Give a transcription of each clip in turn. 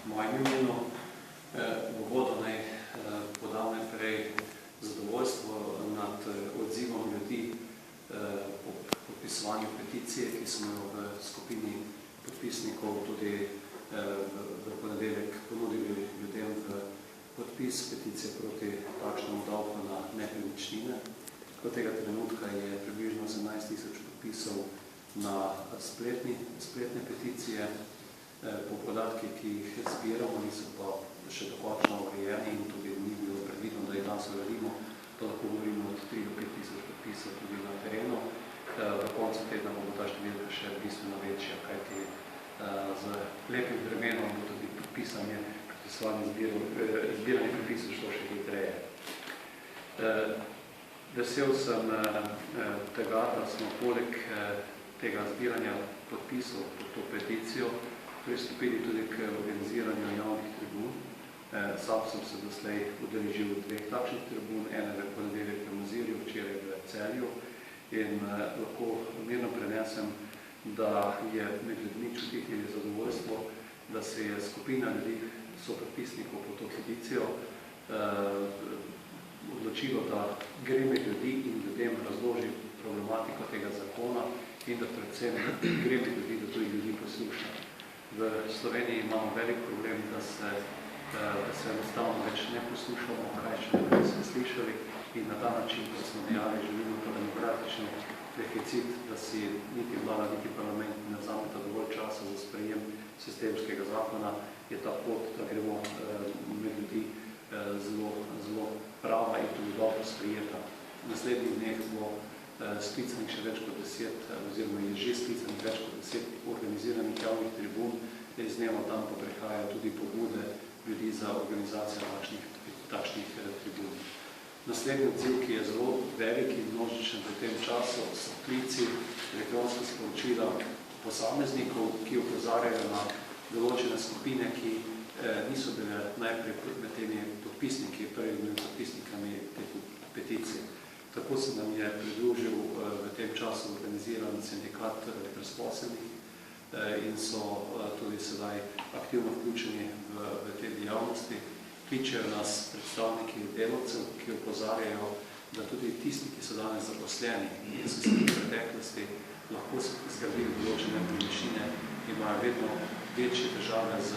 mojem imenu. V uvodu naj podam najprej zadovoljstvo nad odzivom ljudi ob podpisovanju peticije, ki smo jo v skupini podpisnikov tudi v ponedeljek ponudili ljudem v podpis peticije proti takšnemu davku na nepremičnine. Do tega trenutka je približno 17 000 podpisov na spletne peticije. Po podatkih, ki jih zbiramo, niso pa še dokončno urejeni in tudi ni bilo predvideno, da jih danes uredimo, to lahko govorimo od 3 do 5 tisoč podpisov tudi na terenu. V koncu tedna bo ta številka še bistveno večja, kajti z lepim vremenom bo tudi podpisanje, zbiranje podpisov šlo še hitreje. Vesel sem tega, da smo poleg tega zbiranja podpisov pod to peticijo pristopili tudi k organiziranju javnih tribun. Sam sem se doslej udeležil 2 takšnih tribun, ene v ponedeljek v Mozirju, včeraj v Celju, in lahko mirno prenesem, da je med ljudmi čutiti zadovoljstvo, da se je skupina ljudi, sopodpisnikov pod to peticijo, odločilo, da gre med ljudi in ljudem razloži problematiko tega zakona in da predvsem gre med ljudi, da tudi ljudi posluša. V Sloveniji imamo velik problem, da se enostavno več ne poslušamo, kaj še nekaj smo slišali, in na ta način, kot smo dejali, želimo pa demokratični deficit, da si niti vlada, niti parlament ne vzameta dovolj časa za sprejem sistemskega zakona, je ta pot, da gremo med ljudi zelo prava in tudi dobro sprijeta. V naslednjih dneh bo sklicanih še več kot 10, oziroma je že sklicanih več kot 10 organiziranih javnih tribun, iz dneva dan pa prihajajo tudi pobude ljudi za organizacijo takšnih tribun. Naslednji odziv, ki je zelo velik in množičen v tem času, so klici, elektronska sporočila posameznikov, ki opozarjajo na določene skupine, ki niso bile najprej med temi podpisniki, prvimi podpisnikami te peticije. Tako se nam je pridružil v tem času organiziran sindikat brezposelnih in so tudi sedaj aktivno vključeni v te dejavnosti. Kličejo nas predstavniki delavcev, ki opozarjajo, da tudi tisti, ki so danes zaposleni in so se v preteklosti lahko zgradili določene premičnine, imajo vedno večje težave s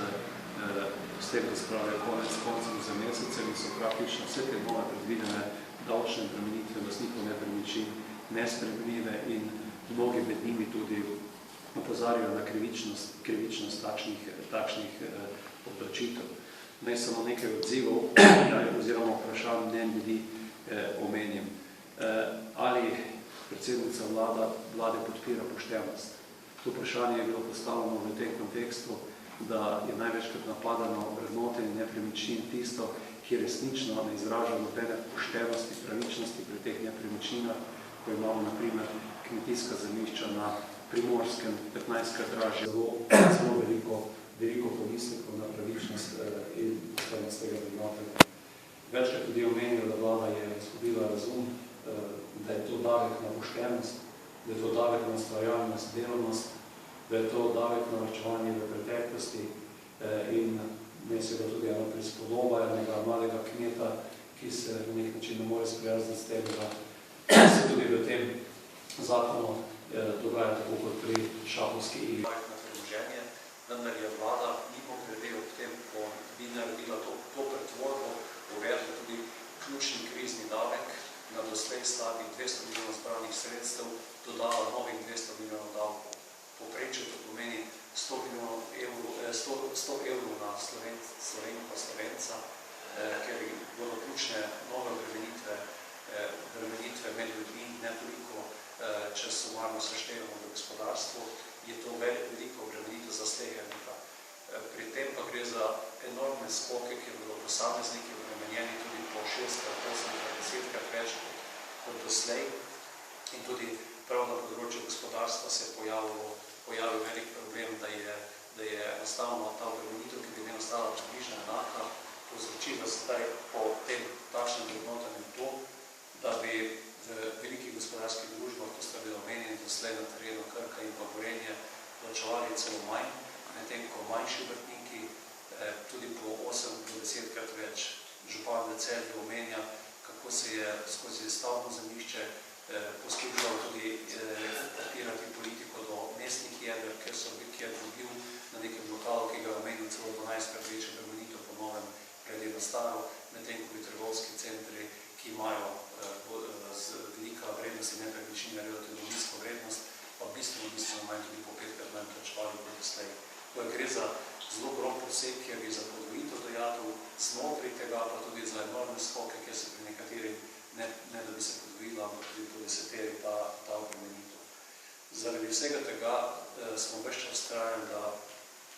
tem, da spravijo konec koncem za mesecem in so praktično vse te nove predvidene davčne bremenitve lastnikov nepremičnin nesprejemljive in mnogi med njimi tudi opozarjajo na krivičnost takšnih odločitev. Naj samo nekaj odzivov oziroma vprašanj mnenj ljudi omenim. Ali predsednica vlade podpira poštenost? To vprašanje je bilo postavljeno v tem kontekstu, da je največkrat napadano vrednotenje nepremičnin tisto, ki resnično ne izraža nobene poštenosti, pravičnosti pri teh nepremičninah, ko imamo na primer kmetijska zemljišča na Primorskem 15-krat dražje. Zelo veliko pomislekov na pravičnost in poštenost tega vrednotenja. Večkrat tudi omenijo, da vlada je izgubila razum, da je to davek na poštenost, da je to davek na ustvarjalnost, delovnost, da je to davek na varčevanje v preteklosti in ne se ga tudi eno prispodoba enega mladega kmeta, ki se v nek način ne more sprijazniti s tem, da se tudi v tem zakonu dogaja tako kot pri šahovski igri. Na premoženje, vendar je vlada mimogrede ob tem, ko bi naredila to pretvorbo, uvedla tudi ključni krizni davek na doslej slabih 200 milijonov zbranih sredstev, dodala novih 200 milijonov davkov. Povprečje to pomeni 100 evrov na Slovenko Slovenca, ker bodo ključne nove bremenitve med ljudmi, ne toliko, če sumarno seštevamo v gospodarstvu, je to veliko bremenitev za slehernika. Pri tem pa gre za enormne skoke, kjer bodo posamezniki obremenjeni tudi po 6-krat, 8-krat, 10-krat več kot doslej. In tudi prav na področju gospodarstva se je pojavil velik problem, da je enostavno ta obremenitev, ki bi ne ostala približno enaka, povzročila sedaj po tem takšnem vrednotenju to, da bi v velikih gospodarskih družbah, ko sta bili omenjeni doslej na terenu Krka in pa Gorenje, plačevali celo manj, medtem ko manjši obrtniki Celju omenja, kako se je skozi stavbno zemljišče poskušalo tudi podpirati politiko do mestnih jeder, kjer je dobil na nekem lokalu, ki ga je omenil celo 12-krat večje bremenito po novem glede na staro, medtem ko bi trgovski centri, ki imajo z velika vrednost in nepremičnine relativno nizko vrednost, pa bistveno manj tudi po 5-krat manj plačevali kot doslej. Gre za zelo grob poseg, kjer bi za podvojitev dajatev, znotraj tega pa tudi za enormne skoke, kjer se pri nekateri ne da bi se podvojila, ampak tudi po deseteri ta obremenitev. Zaradi vsega tega smo več čas vztrajali, da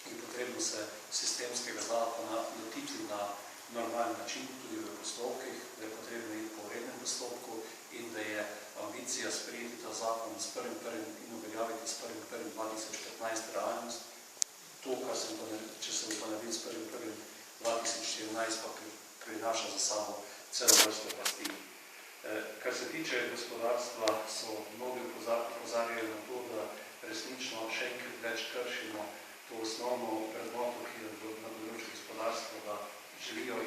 je potrebno se sistemskega zakona lotiti na normalen način, tudi v postopkih, da je potrebno iti po rednem postopku in da je ambicija sprejeti ta zakon s 1.1. in uveljaviti s 1.1.2015 realnost. To, če se bo naredil s 1.1.2014, pa prinaša za sabo celo vrsto pasti. Kar se tiče gospodarstva, so mnogi opozarjali na to, da resnično še enkrat več kršimo to osnovno vrednoto, ki je na področju gospodarstva, da želijo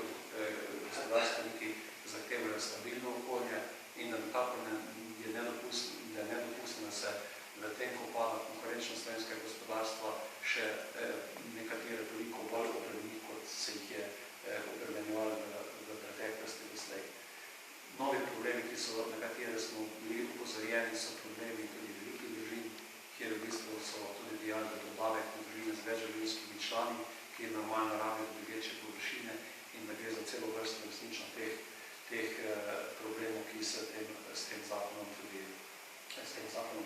gospodarstveniki zahtevajo stabilno okolje in da nekako je nedopustno, da se v tem, ko pada konkurenčnost slovenskega gospodarstva, še nekatere toliko bolj obremeni, kot se jih je obremenjevalo v preteklosti doslej. Novi problemi, na katere smo bili upozorjeni, so problemi tudi velikih družin, kjer v bistvu so tudi dijalne dobave družine z večživljenjskimi člani, ki je normalno rabijo tudi večje površine in da gre za celo vrsto resnično teh problemov, ki se s tem zakonom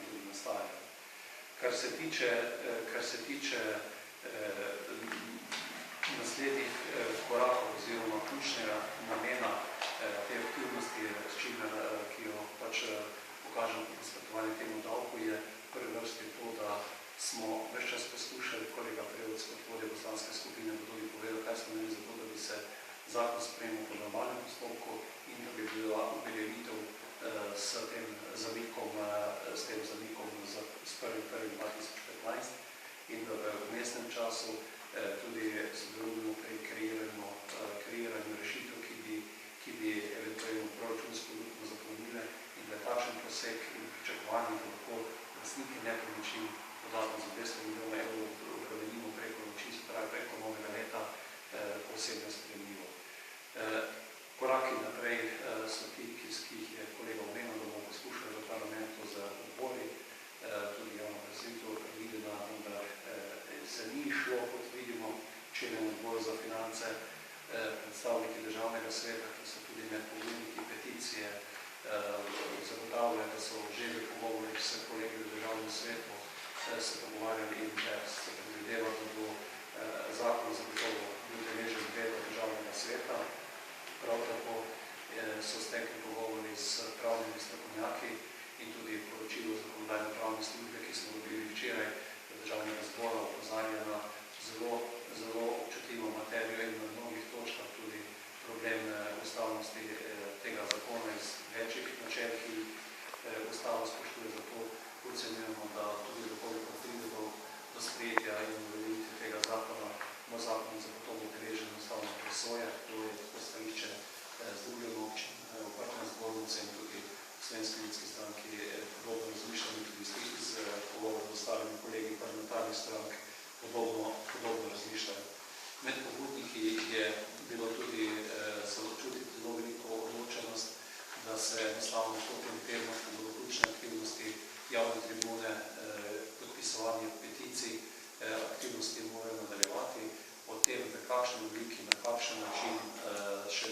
tudi nastajajo. Kar se tiče naslednjih korakov oziroma ključnega namena te aktivnosti, ki jo pokažem pri nasprotovanju temu davku, je v prvi vrsti to, da smo več čas poskušali, kolega Prevc kot vodja poslanske skupine bo tudi povedal, kaj smo imeli za to, da bi se zakon sprejemil po normalnem postopku in da bi bila uveljavitev s tem zamikom s 1.1.2015 in da v vmesnem času tudi sodelujemo pri kreiranju rešitev, ki bi eventualno proračunsko luknjo zapolnile in da je takšen poseg in pričakovanje, da lahko lastniki nepremičnin dodatno za 200 milijonov evrov obremenimo preko noči, se pravi preko novega leta, posebno sprejemljivo. Koraki naprej so ti, ki jih je kolega omenil, da bomo poskušali v parlamentu z odbori, tudi javno predstavitev predvidena, vendar se ni šlo, kot vidimo, če je odbor za finance, predstavniki državnega sveta, ki so tudi med pobudniki peticije, zagotavljajo, da so že v pogovorih s kolegi v državnem svetu se pogovarjali in da se predvideva, da bo zakon zagotovo bil deležen veto državnega sveta. Prav tako so stekli pogovori s pravnimi strokovnjaki in tudi poročilo zakonodajno-pravne službe, ki smo dobili včeraj v državnega zbora, opozarja na zelo občutljivo materijo in na mnogih točkah tudi problem ustavnosti tega zakona iz večjih načel, ki ustavo spoštuje, zato ocenjujemo, da tudi dokoliko pride do sprejetja in uveljavitve tega zakona, bo zakon zagotovo deležen ustavne presoje, to je stališče Združenja občin, Obrtne zbornice in tudi Slovenski ljudski stranki podobno razmišljamo, tudi z pogovorom z ostalimi kolegi parlamentarnih strank podobno razmišljajo. Med pobudniki je bilo tudi čutiti zelo veliko odločenost, da se enostavno v tem temu, ko bodo ključne aktivnosti, javne tribune, podpisovanje peticij, aktivnosti morajo nadaljevati. O tem, v kakšni obliki, na kakšen način še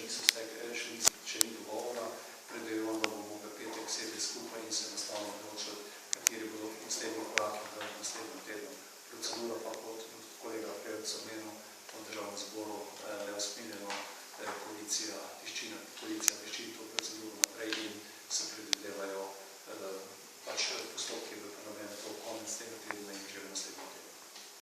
ni